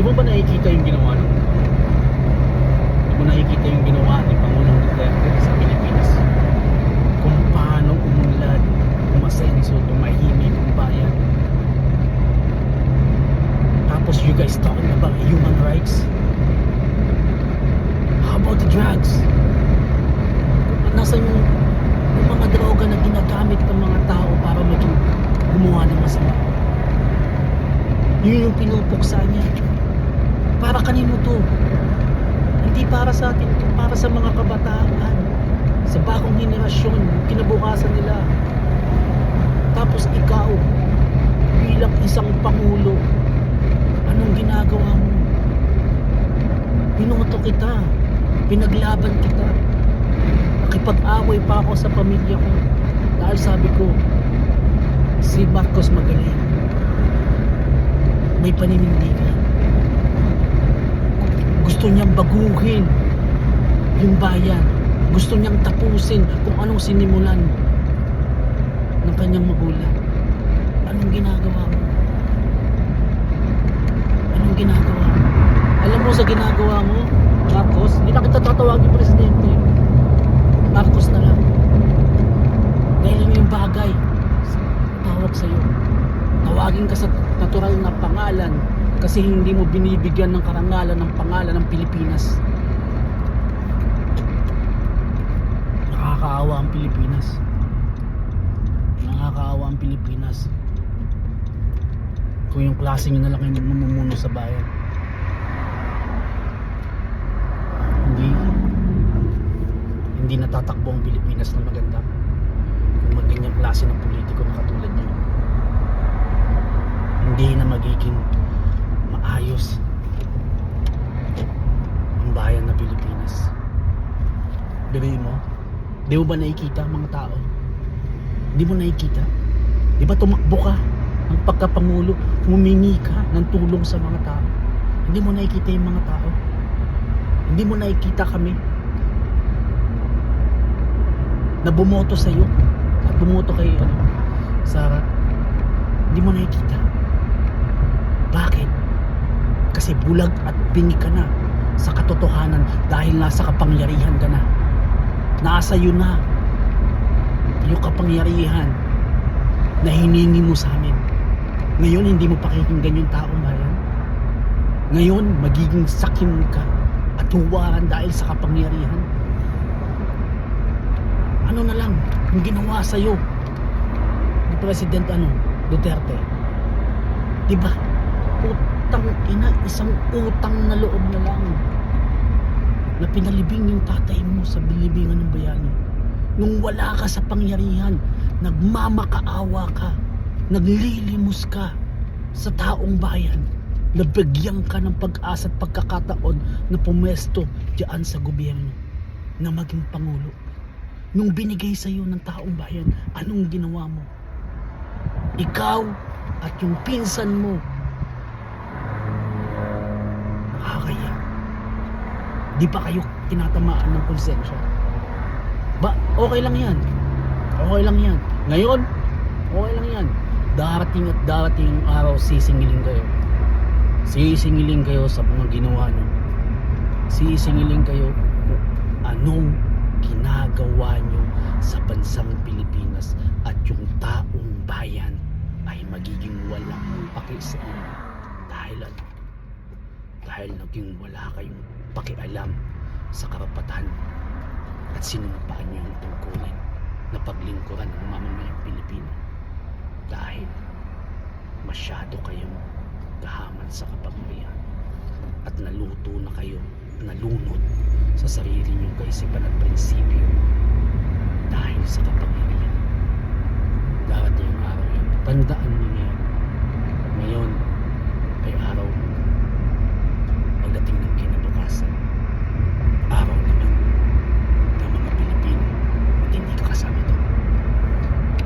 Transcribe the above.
mo ba nakikita yung ginawa nun? Di mo nakikita yung ginawa ni Pangulong Duterte sa Pilipinas? Kung paano umunlad, umasenso, tumahimik ang bayan. Tapos you guys talking about human rights? How about the drugs? Nasaan yung mga droga na ginagamit ng mga tao para maging gumawa ng masama? Yun yung pinupuksa niya. Para kanino to? Hindi para sa atin to, para sa mga kabataan, sa bagong henerasyon, kinabukasan nila. Tapos ikaw bilang isang pangulo, anong ginagawa mo? Binoto kita, pinaglaban kita, nakipag-away pa ako sa pamilya ko dahil sabi ko si Marcos magaling, may paninindigan, gusto niyang baguhin yung bayan, gusto niyang tapusin kung anong sinimulan ng kanyang magulang. Anong ginagawa mo? Anong ginagawa mo? Alam mo sa ginagawa mo, Marcos, hindi na kita tatawagin presidente, Marcos na lang. Dahil lang yung bagay tawag sa'yo. Tawagin ka sa natural na pangalan kasi hindi mo binibigyan ng karangalan ng pangalan ng Pilipinas. Nakakaawa ang Pilipinas. Nakakaawa ang Pilipinas. Kung yung klase nyo na lang yung mamumuno sa bayan. Hindi natatakbo ang Pilipinas na maganda kung maganyang klase ng politiko na katulad niyo. Hindi na magiging maayos ang bayan na Pilipinas. Birahin mo? Di mo ba nakikita mga tao? Di mo nakikita? Di ba tumakbo ka ang pagkapangulo, humingi ka ng tulong sa mga tao? Hindi mo nakikita yung mga tao? Hindi mo nakikita kami na bumoto sa iyo at bumoto kay Sara? Hindi mo nakikita. Bakit? Kasi bulag at bingi ka na sa katotohanan dahil nasa kapangyarihan ka na. Nasa iyo na yung kapangyarihan na hiningi mo sa amin. Ngayon hindi mo pakikinggan yung taong bayan. Ngayon magiging sakim ka at huwaran dahil sa kapangyarihan. Ano na lang yung ginawa sa'yo ni President Duterte? Diba? Utang ina, isang utang na loob na lang na pinalibing yung tatay mo sa bilibingan ng bayani. Nung wala ka sa pangyarihan, nagmamakaawa ka, naglilimos ka sa taong bayan, nabigyan ka ng pag-asa at pagkakataon na pumesto diyan sa gobyerno na maging pangulo. Nung binigay sa iyo ng taong bayan, anong ginawa mo? Ikaw at yung pinsan mo, nakakaya. Di ba kayo tinatamaan ng konsensya? Ba, okay lang yan. Okay lang yan. Ngayon, okay lang yan. Darating at darating yung araw, sisingilin kayo. Sisingilin kayo sa mga ginawa nyo. Sisingilin kayo kung anong ginagawa nyo sa bansang Pilipinas, at yung taong bayan ay magiging walang paki sa inyo. Dahil naging wala kayong pakialam sa karapatan at sinumpaan nyo yung tungkulin na paglingkuran ng mamamayang Pilipino. Dahil masyado kayong kahaman sa kapangyarihan at naluto na kayo, nalunod sa sarili nyo kaisipan at prinsipyo dahil sa kapangyarihan. Darating yung araw yun, tandaan mo